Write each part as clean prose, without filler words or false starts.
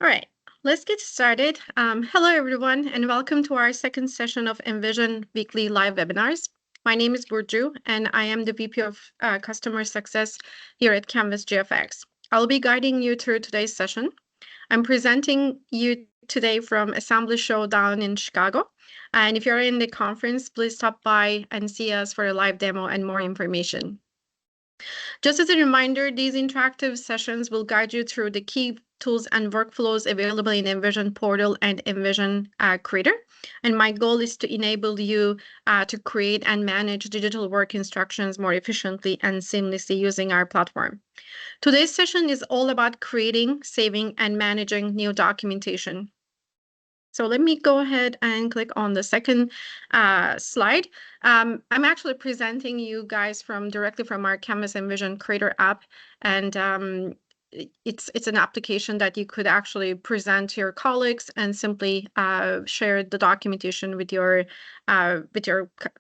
All right, let's get started. Hello, everyone, and welcome to our second session of Envision Weekly Live Webinars. My name is Burcu, and I am the VP of Customer Success here at Canvas GFX. I'll be guiding you through today's session. I'm presenting you today from Assembly Show down in Chicago. And if you're in the conference, please stop by and see us for a live demo and more information. Just as a reminder, these interactive sessions will guide you through the key tools and workflows available in Envision Portal and Envision Creator. And my goal is to enable you to create and manage digital work instructions more efficiently and seamlessly using our platform. Today's session is all about creating, saving, and managing new documentation. So let me go ahead and click on the second slide. I'm actually presenting you guys directly from our Canvas Envision Creator app, and it's an application that you could actually present to your colleagues and simply share the documentation with your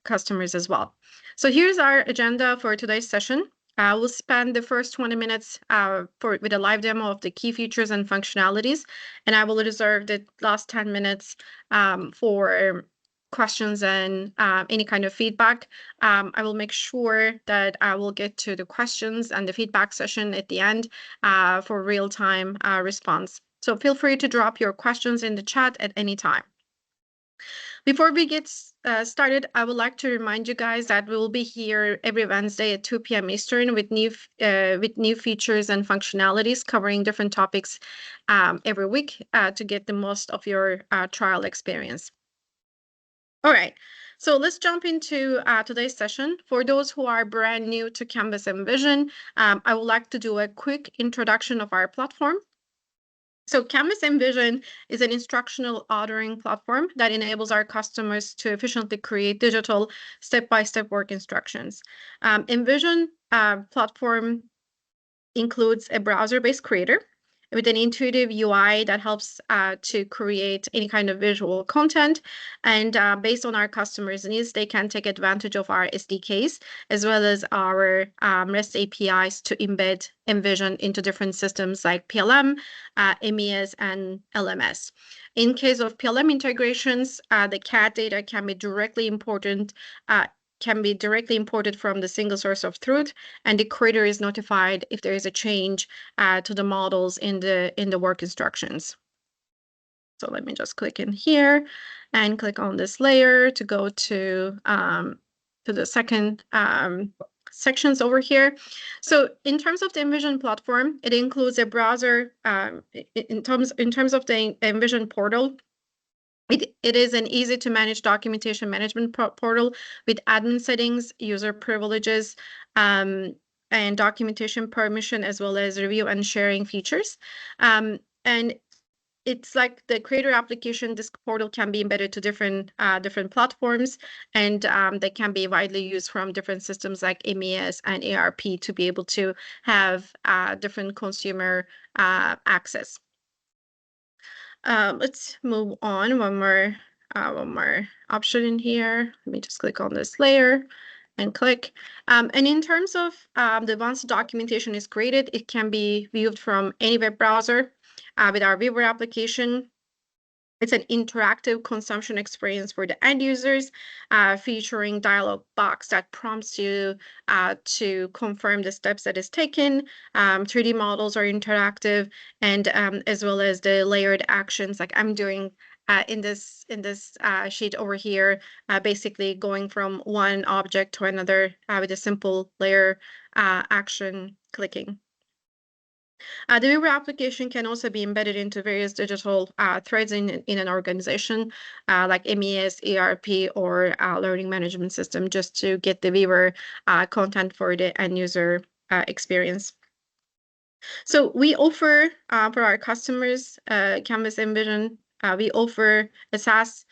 customers as well. So here's our agenda for today's session. We'll spend the first 20 minutes with a live demo of the key features and functionalities, and I will reserve the last 10 minutes for questions and any kind of feedback. I will make sure that I will get to the questions and the feedback session at the end for real-time response. So feel free to drop your questions in the chat at any time. Before we get started, I would like to remind you guys that we will be here every Wednesday at 2 p.m. Eastern with new features and functionalities covering different topics every week to get the most of your trial experience. All right, so let's jump into today's session. For those who are brand new to Canvas Envision, I would like to do a quick introduction of our platform. So Canvas Envision is an instructional authoring platform that enables our customers to efficiently create digital step-by-step work instructions. Envision platform includes a browser-based creator with an intuitive UI that helps to create any kind of visual content. And based on our customers' needs, they can take advantage of our SDKs as well as our REST APIs to embed Envision into different systems like PLM, MES, and LMS. In case of PLM integrations, the CAD data can be directly imported from the single source of truth, and the creator is notified if there is a change to the models in the work instructions. So let me just click in here and click on this layer to go to the second sections over here. So in terms of the Envision platform, it includes a browser. In terms of the Envision portal, it is an easy to manage documentation management portal with admin settings, user privileges, and documentation permission, as well as review and sharing features. And it's like the creator application. This portal can be embedded to different platforms, and they can be widely used from different systems like MES and ERP to be able to have different consumer access. Let's move on. One more option in here. Let me just click on this layer and click. And in terms of once the documentation is created, it can be viewed from any web browser with our viewer application. It's an interactive consumption experience for the end users, featuring dialog box that prompts you to confirm the steps that is taken. 3D models are interactive, and as well as the layered actions like I'm doing in this sheet over here, basically going from one object to another with a simple layer action clicking. The viewer application can also be embedded into various digital threads in an organization, like MES, ERP, or learning management system, just to get the viewer content for the end user experience. So we offer for our customers, Canvas Envision, we offer a SaaS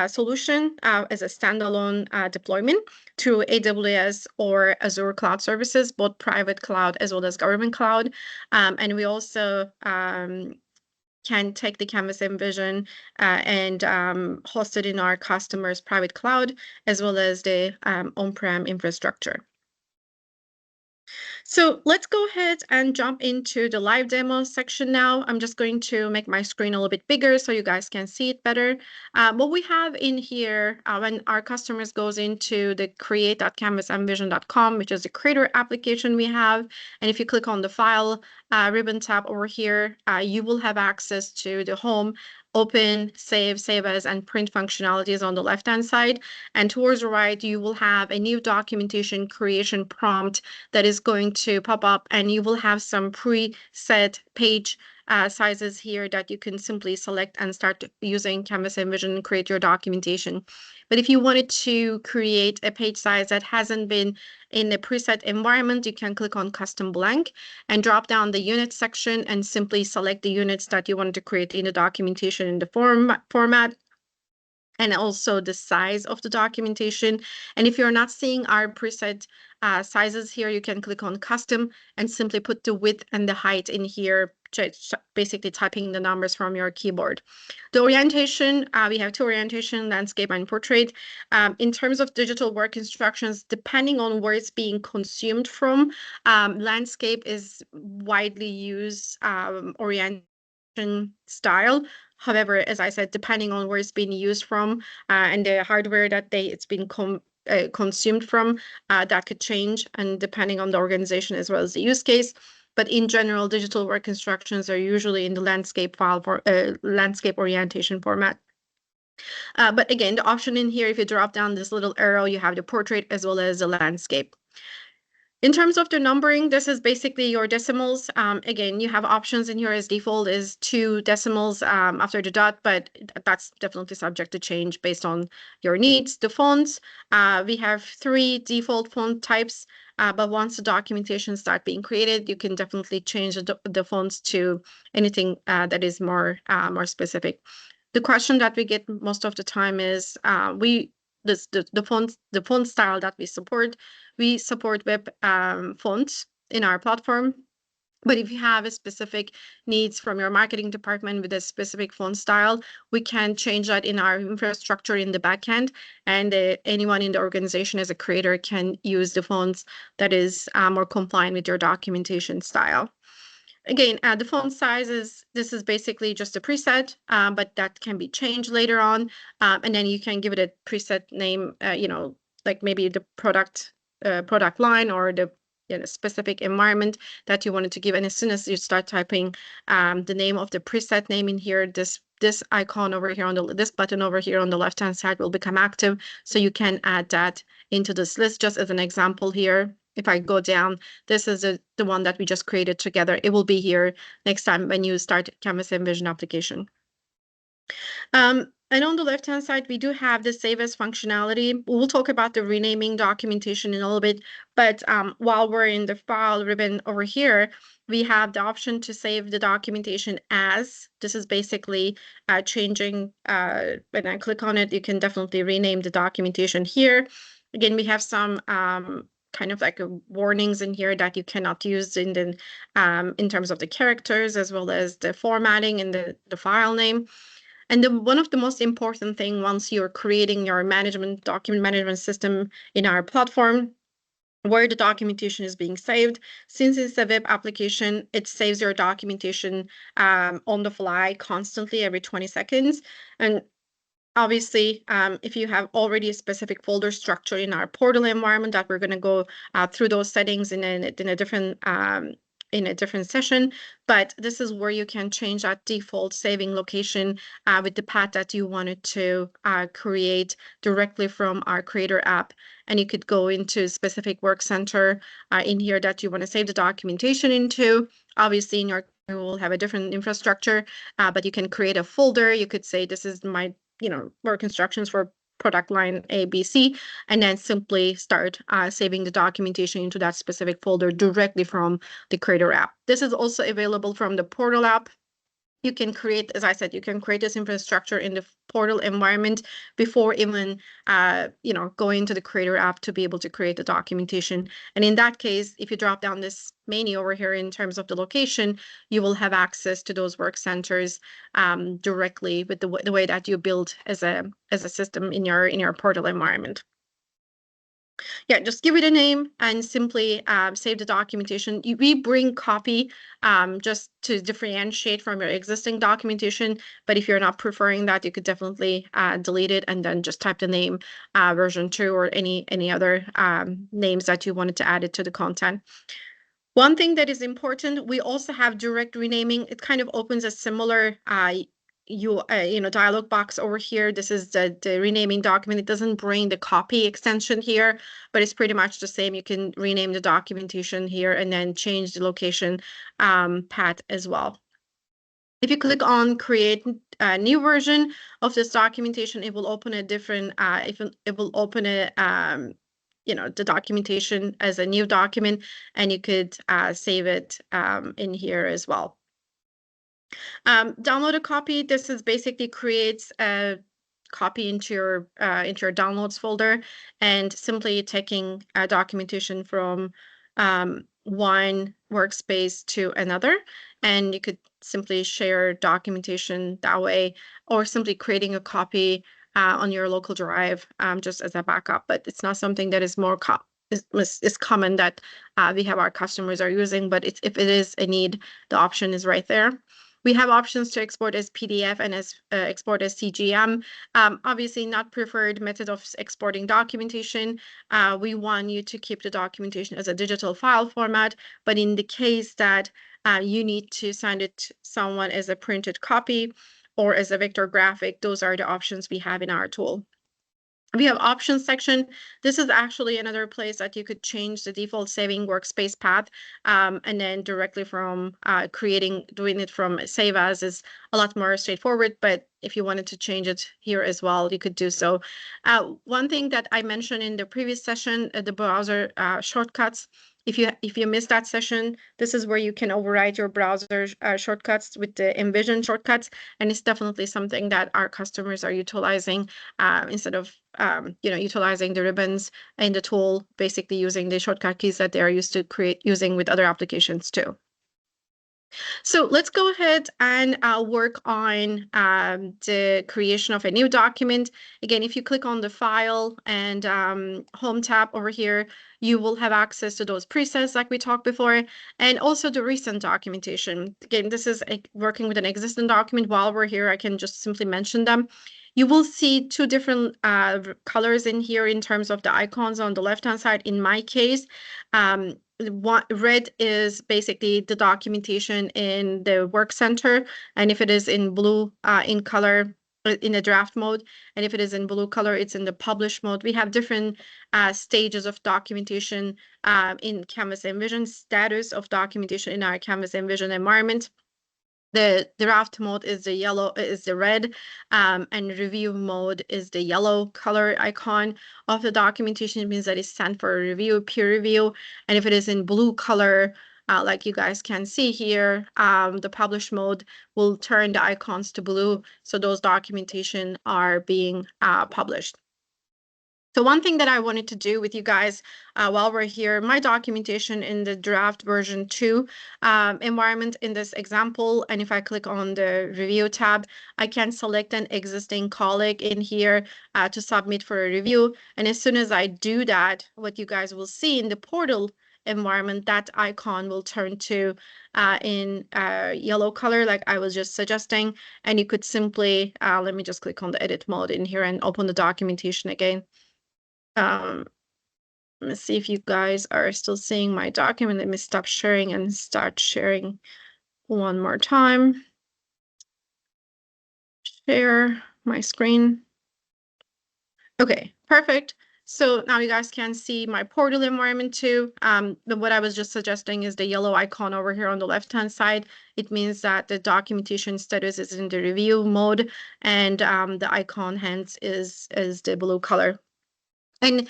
solution as a standalone deployment through AWS or Azure cloud services, both private cloud as well as government cloud. And we also can take the Canvas Envision and host it in our customers' private cloud as well as the on-prem infrastructure. So let's go ahead and jump into the live demo section now. I'm just going to make my screen a little bit bigger so you guys can see it better. What we have in here when our customers goes into the create.canvasenvision.com, which is the creator application we have. And if you click on the file ribbon tab over here, you will have access to the home, open, save as, and print functionalities on the left-hand side. And towards the right, you will have a new documentation creation prompt that is going to pop up, and you will have some preset page sizes here that you can simply select and start using Canvas Envision and create your documentation. But if you wanted to create a page size that hasn't been in a preset environment, you can click on Custom Blank and drop down the unit section and simply select the units that you want to create in the documentation in the format, and also the size of the documentation. And if you're not seeing our preset sizes here, you can click on custom and simply put the width and the height in here, basically typing the numbers from your keyboard. The orientation, we have two orientation, landscape and portrait. In terms of digital work instructions, depending on where it's being consumed from, landscape is widely used orientation style. However, as I said, depending on where it's being used from and the hardware that it's been consumed from, that could change, and depending on the organization as well as the use case. But in general, digital work instructions are usually in the landscape file for landscape orientation format. But again, the option in here, if you drop down this little arrow, you have the portrait as well as the landscape. In terms of the numbering, this is basically your decimals. Again, you have options in here as default is 2 decimals after the dot, but that's definitely subject to change based on your needs. The fonts, we have 3 default font types, but once the documentation start being created, you can definitely change the fonts to anything that is more specific. The question that we get most of the time is the font style that we support web fonts in our platform. But if you have a specific needs from your marketing department with a specific font style, we can change that in our infrastructure in the backend, and anyone in the organization as a creator can use the fonts that is more compliant with your documentation style. Again, the font size this is basically just a preset, but that can be changed later on. And then you can give it a preset name, like maybe the product line or the specific environment that you wanted to give. And as soon as you start typing the name of the preset name in here, this icon over here this button over here on the left-hand side will become active. So you can add that into this list. Just as an example here, if I go down, this is the one that we just created together. It will be here next time when you start Canvas Envision application. And on the left-hand side, we do have the save as functionality. We'll talk about the renaming documentation in a little bit, but while we're in the file ribbon over here, we have the option to save the documentation as. This is basically changing. When I click on it, you can definitely rename the documentation here. Again, we have some kind of like warnings in here that you cannot use in terms of the characters as well as the formatting and the file name. And one of the most important thing once you're creating your document management system in our platform, where the documentation is being saved. Since it's a web application, it saves your documentation on the fly constantly every 20 seconds. And obviously, if you have already a specific folder structure in our portal environment, that we're going to go through those settings in a different session, but this is where you can change that default saving location with the path that you wanted to create directly from our creator app. And you could go into specific work center in here that you want to save the documentation into. Obviously, in your you will have a different infrastructure, but you can create a folder. You could say this is my work instructions for product line A, B, C, and then simply start saving the documentation into that specific folder directly from the Creator app. This is also available from the Portal app. You can create, as I said, you can create this infrastructure in the portal environment before even, going into the Creator app to be able to create the documentation. And in that case, if you drop down this menu over here in terms of the location, you will have access to those work centers directly with the way that you build as a system in your portal environment. Yeah, just give it a name and simply save the documentation. We bring copy just to differentiate from your existing documentation. But if you're not preferring that, you could definitely delete it and then just type the name version 2 or any other names that you wanted to add it to the content. One thing that is important, we also have direct renaming. It kind of opens a similar dialog box over here. This is the renaming document. It doesn't bring the copy extension here, but it's pretty much the same. You can rename the documentation here and then change the location path as well. If you click on create a new version of this documentation, it will open a different, it will open a, the documentation as a new document, and you could save it in here as well. Download a copy. This is basically creates a copy into your downloads folder and simply taking a documentation from one workspace to another, and you could simply share documentation that way, or simply creating a copy on your local drive just as a backup. But it's not something that is more is common that we have our customers are using, but if it is a need, the option is right there. We have options to export as PDF and as export as CGM. Obviously, not preferred method of exporting documentation. We want you to keep the documentation as a digital file format, but in the case that you need to send it to someone as a printed copy or as a vector graphic, those are the options we have in our tool. We have options section. This is actually another place that you could change the default saving workspace path, and then directly from doing it from save as is a lot more straightforward. But if you wanted to change it here as well, you could do so. One thing that I mentioned in the previous session, the browser shortcuts. If you missed that session, this is where you can override your browser shortcuts with the Envision shortcuts, and it's definitely something that our customers are utilizing instead of utilizing the ribbons in the tool, basically using the shortcut keys that they are used to using with other applications too. So let's go ahead and work on the creation of a new document. Again, if you click on the file and home tab over here, you will have access to those presets like we talked before, and also the recent documentation. Again, this is working with an existing document. While we're here, I can just simply mention them. You will see two different colors in here in terms of the icons on the left-hand side. In my case, red is basically the documentation in the work center, and if it is in blue in color, in the draft mode, and if it is in blue color, it's in the publish mode. We have different stages of documentation in Canvas Envision, status of documentation in our Canvas Envision environment. The draft mode is the red, and review mode is the yellow color icon of the documentation. It means that it's sent for a review, peer review. And if it is in blue color, like you guys can see here, the publish mode will turn the icons to blue. So those documentation are being published. So one thing that I wanted to do with you guys while we're here, my documentation in the draft version 2 environment in this example, and if I click on the review tab, I can select an existing colleague in here to submit for a review. And as soon as I do that, what you guys will see in the portal environment, that icon will turn to in yellow color like I was just suggesting. And you could simply, let me just click on the edit mode in here and open the documentation again. Let's see if you guys are still seeing my document. Let me stop sharing and start sharing one more time. Share my screen. Okay, perfect. So now you guys can see my portal environment too. What I was just suggesting is the yellow icon over here on the left-hand side. It means that the documentation status is in the review mode, and the icon hence is the blue color. And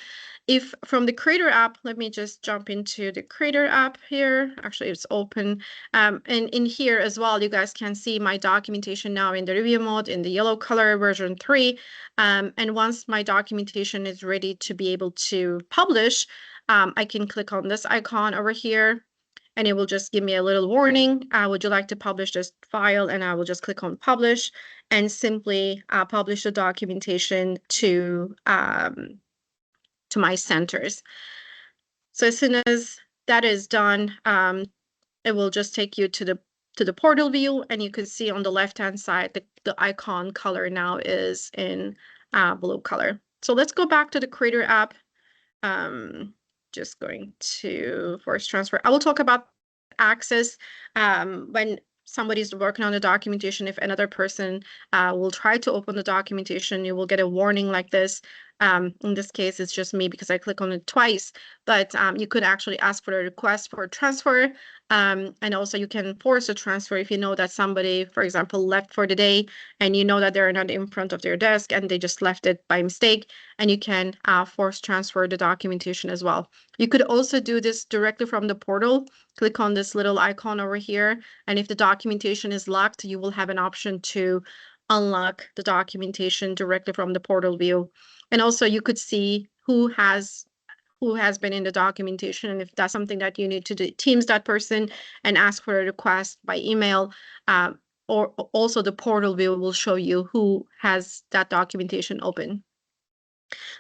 if from the Creator app, let me just jump into the Creator app here. Actually, it's open. And in here as well, you guys can see my documentation now in the review mode in the yellow color version 3. And once my documentation is ready to be able to publish, I can click on this icon over here, and it will just give me a little warning. Would you like to publish this file? And I will just click on publish and simply publish the documentation to to my centers. So as soon as that is done, it will just take you to the portal view, and you can see on the left-hand side the icon color now is in blue color. So let's go back to the Creator app. Just going to force transfer. I will talk about access when somebody's working on the documentation. If another person will try to open the documentation, you will get a warning like this. In this case, it's just me because I click on it twice, but you could actually ask for a request for transfer. And also you can force a transfer if you know that somebody, for example, left for the day and you know that they're not in front of their desk and they just left it by mistake, and you can force transfer the documentation as well. You could also do this directly from the portal. Click on this little icon over here, and if the documentation is locked, you will have an option to unlock the documentation directly from the portal view. And also you could see who has been in the documentation, and if that's something that you need to do, Teams that person and ask for a request by email. Or also the portal view will show you who has that documentation open.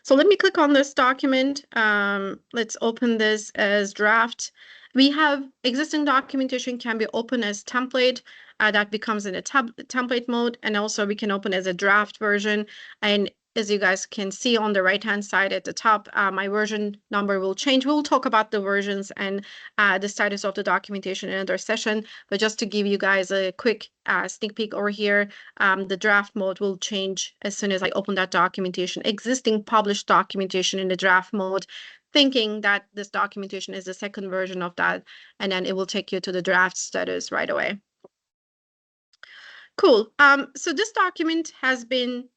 So let me click on this document. Let's open this as draft. We have existing documentation can be open as template. That becomes in a template mode, and also we can open as a draft version. And as you guys can see on the right-hand side at the top, my version number will change. We'll talk about the versions and the status of the documentation in another session. But just to give you guys a quick sneak peek over here, the draft mode will change as soon as I open that documentation. Existing published documentation in the draft mode, thinking that this documentation is the second version of that, and then it will take you to the draft status right away. Cool. So this document has been,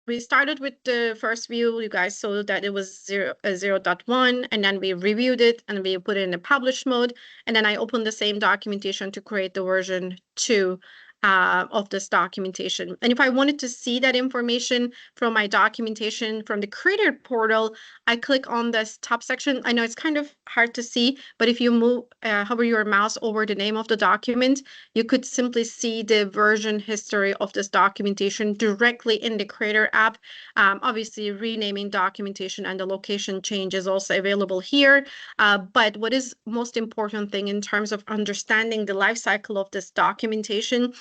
we started with the first view. You guys saw that it was 0.1, and then we reviewed it and we put it in the publish mode. And then I opened the same documentation to create the version 2 of this documentation. And if I wanted to see that information from my documentation from the Creator portal, I click on this top section. I know it's kind of hard to see, but if you hover your mouse over the name of the document, you could simply see the version history of this documentation directly in the Creator app. Obviously, renaming documentation and the location change is also available here. But what is most important thing in terms of understanding the life cycle of this documentation,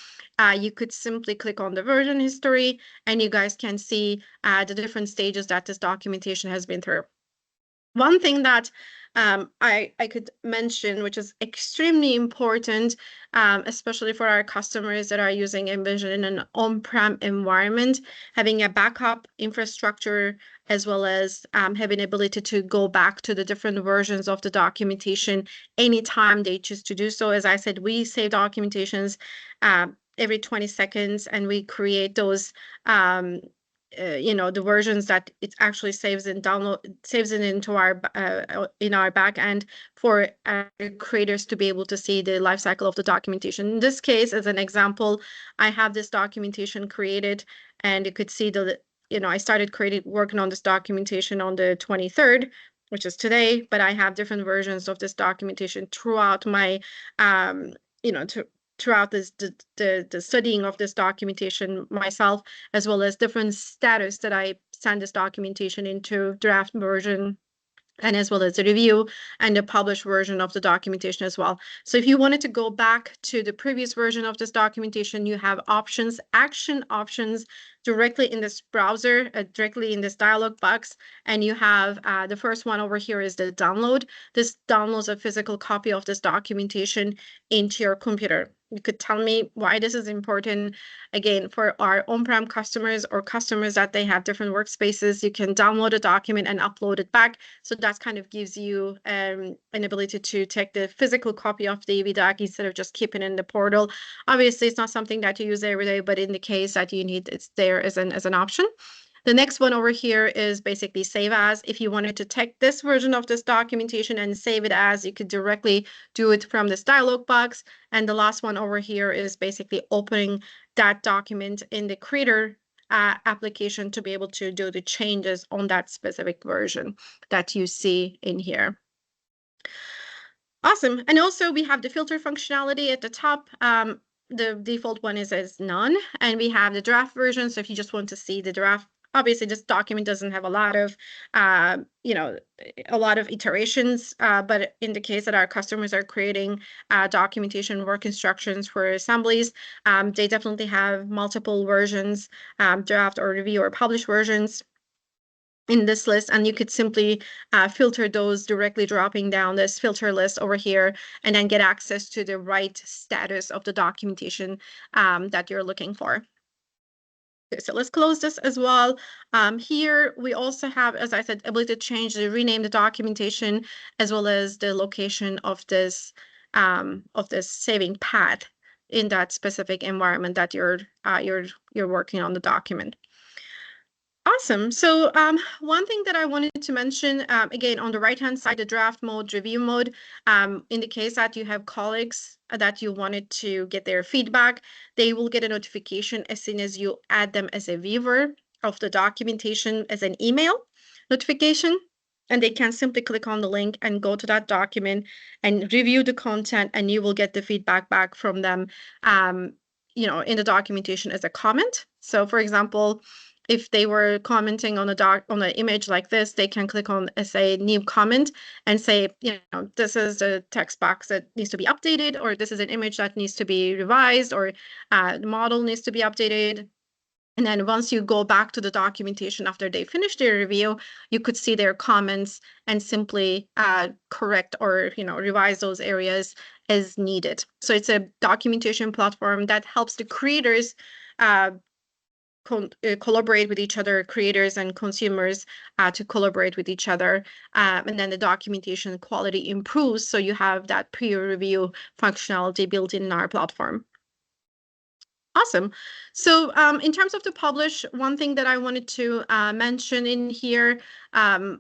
you could simply click on the version history, and you guys can see the different stages that this documentation has been through. One thing that I could mention, which is extremely important, especially for our customers that are using Envision in an on-prem environment, having a backup infrastructure, as well as having ability to go back to the different versions of the documentation anytime they choose to do so. As I said, we save documentations every 20 seconds, and we create those the versions that it actually saves it into our in our back end for creators to be able to see the life cycle of the documentation. In this case, as an example, I have this documentation created, and you could see I started working on this documentation on the 23rd, which is today, but I have different versions of this documentation throughout my throughout the studying of this documentation myself, as well as different status that I send this documentation into draft version, and as well as the review and the published version of the documentation as well. So if you wanted to go back to the previous version of this documentation, you have options, action options directly in this browser, directly in this dialog box. And you have the first one over here is the download. This downloads a physical copy of this documentation into your computer. You could tell me why this is important. Again, for our on-prem customers or customers that they have different workspaces, you can download a document and upload it back. So that kind of gives you an ability to take the physical copy of the EVDoc instead of just keeping it in the portal. Obviously, it's not something that you use every day, but in the case that you need, it's there as an option. The next one over here is basically save as. If you wanted to take this version of this documentation and save it as, you could directly do it from this dialog box. And the last one over here is basically opening that document in the Creator application to be able to do the changes on that specific version that you see in here. Awesome. And also we have the filter functionality at the top. The default one is as none, and we have the draft version. So if you just want to see the draft obviously this document doesn't have a lot of, a lot of iterations, but in the case that our customers are creating documentation work instructions for assemblies, they definitely have multiple versions, draft or review or publish versions in this list, and you could simply filter those directly dropping down this filter list over here and then get access to the right status of the documentation that you're looking for. Okay, so let's close this as well. Here we also have, as I said, ability to change, to rename the documentation as well as the location of this saving path in that specific environment that you're working on the document. Awesome. So one thing that I wanted to mention, again, on the right-hand side, the draft mode, review mode, in the case that you have colleagues that you wanted to get their feedback, they will get a notification as soon as you add them as a viewer of the documentation as an email notification. And they can simply click on the link and go to that document and review the content, and you will get the feedback back from them, in the documentation as a comment. So for example, if they were commenting on on an image like this, they can click on say new comment and say, this is the text box that needs to be updated, or this is an image that needs to be revised, or the model needs to be updated. And then once you go back to the documentation after they finish their review, you could see their comments and simply correct or revise those areas as needed. So it's a documentation platform that helps the creators collaborate with each other, creators and consumers to collaborate with each other. And then the documentation quality improves, so you have that peer review functionality built in our platform. Awesome. So in terms of the publish, one thing that I wanted to mention in here,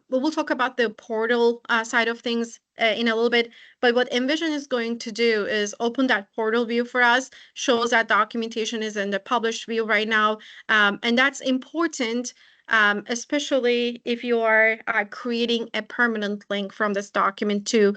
we'll talk about the portal side of things in a little bit, but what Envision is going to do is open that portal view for us, shows that documentation is in the published view right now, and that's important, especially if you are creating a permanent link from this document to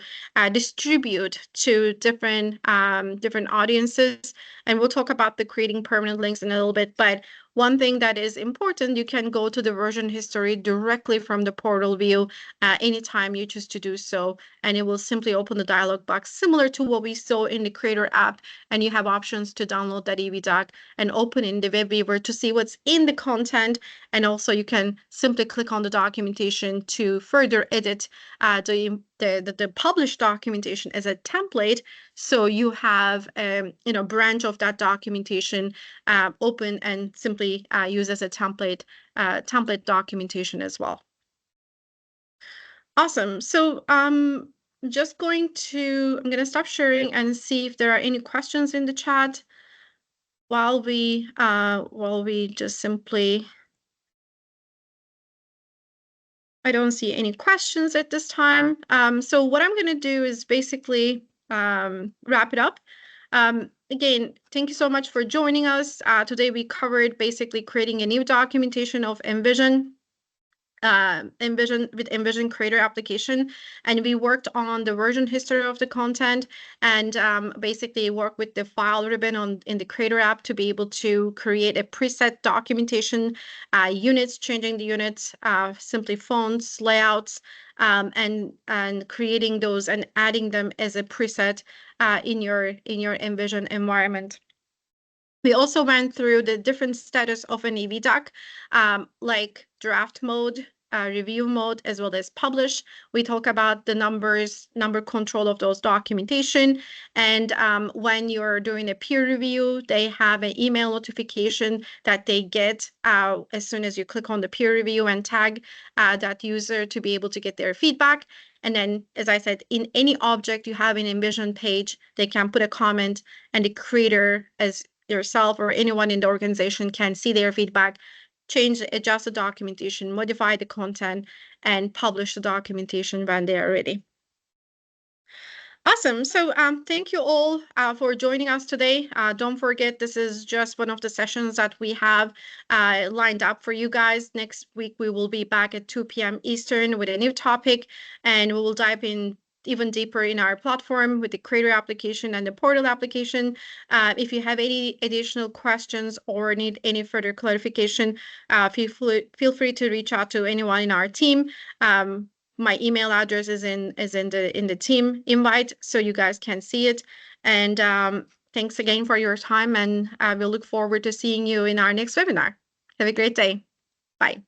distribute to different audiences. And we'll talk about the creating permanent links in a little bit, but one thing that is important, you can go to the version history directly from the portal view anytime you choose to do so, and it will simply open the dialog box similar to what we saw in the Creator app, and you have options to download that EV-Doc and open in the web viewer to see what's in the content, and also you can simply click on the documentation to further edit the published documentation as a template, so you have branch of that documentation open and simply use as a template documentation as well. Awesome. So I'm going to stop sharing and see if there are any questions in the chat while we just simply. I don't see any questions at this time. So what I'm going to do is basically wrap it up. Again, thank you so much for joining us. Today we covered basically creating a new documentation of Envision Envision Creator application, and we worked on the version history of the content and basically work with the file ribbon in the Creator app to be able to create a preset documentation, units, changing the units, simply fonts, layouts, and creating those and adding them as a preset in your Envision environment. We also went through the different status of an EV-Doc, like draft mode, review mode, as well as publish. We talk about the number control of those documentation. And when you're doing a peer review, they have an email notification that they get as soon as you click on the peer review and tag that user to be able to get their feedback. And then, as I said, in any object you have an Envision page, they can put a comment, and the creator, as yourself or anyone in the organization, can see their feedback, change, adjust the documentation, modify the content, and publish the documentation when they are ready. Awesome. So thank you all for joining us today. Don't forget, this is just one of the sessions that we have lined up for you guys. Next week, we will be back at 2 p.m. Eastern with a new topic, and we will dive in even deeper in our platform with the creator application and the portal application. If you have any additional questions or need any further clarification, feel free to reach out to anyone in our team. My email address is in the team invite, so you guys can see it. And thanks again for your time, and we'll look forward to seeing you in our next webinar. Have a great day. Bye.